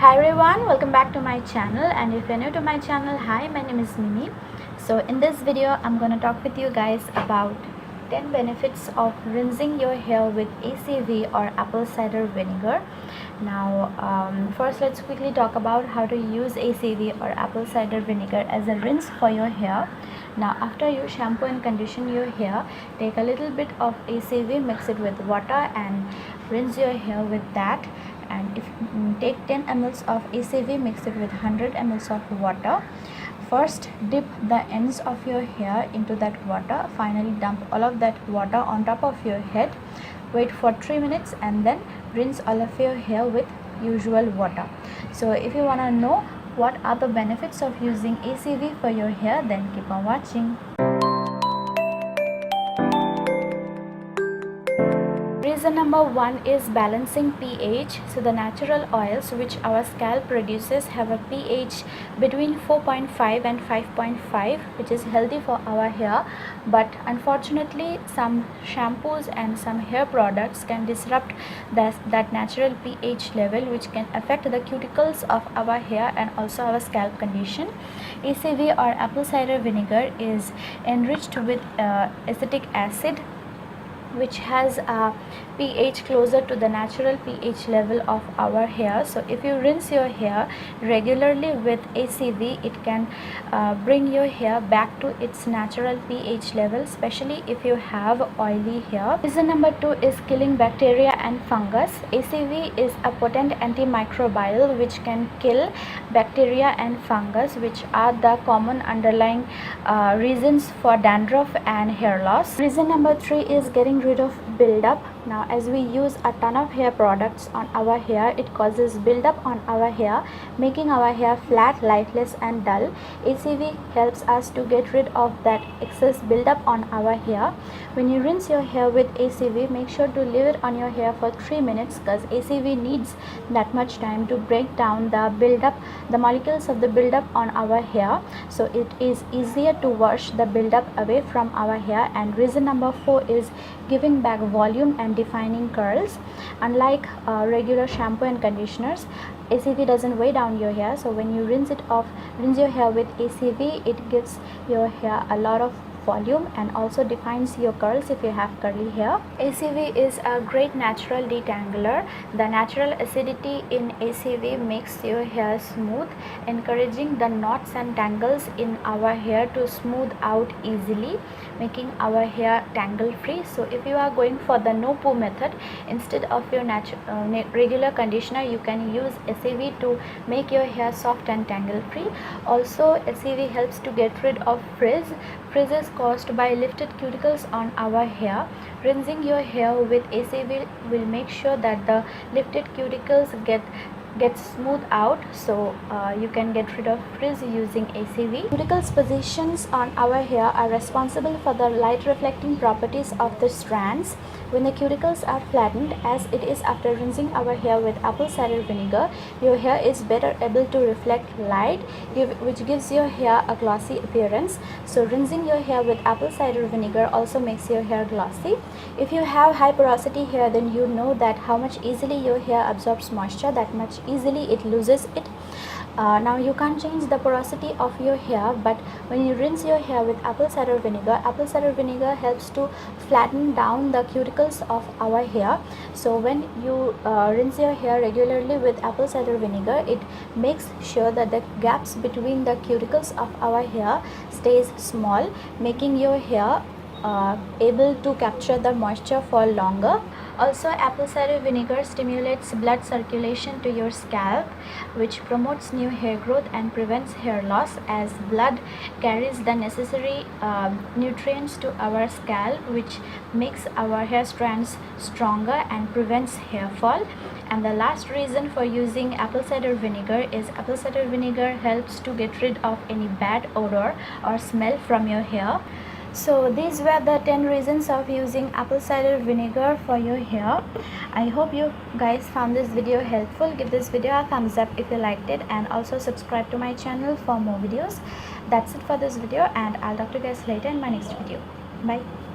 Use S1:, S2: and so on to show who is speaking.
S1: Hi everyone, welcome back to my channel, and if you're new to my channel, hi, my name is Mimi. So in this video I'm gonna talk with you guys about 10 benefits of rinsing your hair with ACV or apple cider vinegar. Now first let's quickly talk about how to use ACV or apple cider vinegar as a rinse for your hair. Now after you shampoo and condition your hair, take a little bit of ACV, mix it with water and rinse your hair with that. And if take 10 ml of ACV, mix it with 100 ml of water. First dip the ends of your hair into that water, finally dump all of that water on top of your head, wait for 3 minutes and then rinse all of your hair with usual water. So if you want to know what are the benefits of using ACV for your hair, then keep on watching. Reason number 1 is balancing pH. So the natural oils which our scalp produces have a pH between 4.5 and 5.5, which is healthy for our hair, but unfortunately some shampoos and some hair products can disrupt that natural pH level, which can affect the cuticles of our hair and also our scalp condition. ACV or apple cider vinegar is enriched with acetic acid, which has a pH closer to the natural pH level of our hair. So if you rinse your hair regularly with ACV, it can bring your hair back to its natural pH level, especially if you have oily hair. Reason number 2 is killing bacteria and fungus. ACV is a potent antimicrobial which can kill bacteria and fungus, which are the common underlying reasons for dandruff and hair loss. Reason number 3 is getting rid of buildup. Now as we use a ton of hair products on our hair, it causes buildup on our hair, making our hair flat, lifeless and dull. ACV helps us to get rid of that excess buildup on our hair. When you rinse your hair with ACV, make sure to leave it on your hair for 3 minutes, because ACV needs that much time to break down the buildup, the molecules of the buildup on our hair, so it is easier to wash the buildup away from our hair. And reason number 4 is giving back volume and defining curls. Unlike regular shampoo and conditioners, ACV doesn't weigh down your hair, so when you rinse your hair with ACV, it gives your hair a lot of volume and also defines your curls if you have curly hair. ACV is a great natural detangler. The natural acidity in ACV makes your hair smooth, encouraging the knots and tangles in our hair to smooth out easily, making our hair tangle free. So if you are going for the no poo method, instead of your regular conditioner, you can use ACV to make your hair soft and tangle free. Also ACV helps to get rid of frizz. Frizz is caused by lifted cuticles on our hair. Rinsing your hair with ACV will make sure that the lifted cuticles get smooth out, so you can get rid of frizz using ACV. Cuticles positions on our hair are responsible for the light reflecting properties of the strands. When the cuticles are flattened, as it is after rinsing our hair with apple cider vinegar, your hair is better able to reflect light, which gives your hair a glossy appearance. So rinsing your hair with apple cider vinegar also makes your hair glossy. If you have high porosity hair, then you know that how much easily your hair absorbs moisture, that much easily it loses it. Now you can't change the porosity of your hair, but when you rinse your hair with apple cider vinegar helps to flatten down the cuticles of our hair. So when you rinse your hair regularly with apple cider vinegar, it makes sure that the gaps between the cuticles of our hair stays small, making your hair able to capture the moisture for longer. Also, apple cider vinegar stimulates blood circulation to your scalp, which promotes new hair growth and prevents hair loss, as blood carries the necessary nutrients to our scalp, which makes our hair strands stronger and prevents hair fall. And the last reason for using apple cider vinegar is apple cider vinegar helps to get rid of any bad odor or smell from your hair. So these were the 10 reasons of using apple cider vinegar for your hair. I hope you guys found this video helpful. Give this video a thumbs up if you liked it, and also subscribe to my channel for more videos. That's it for this video, and I'll talk to you guys later in my next video. Bye.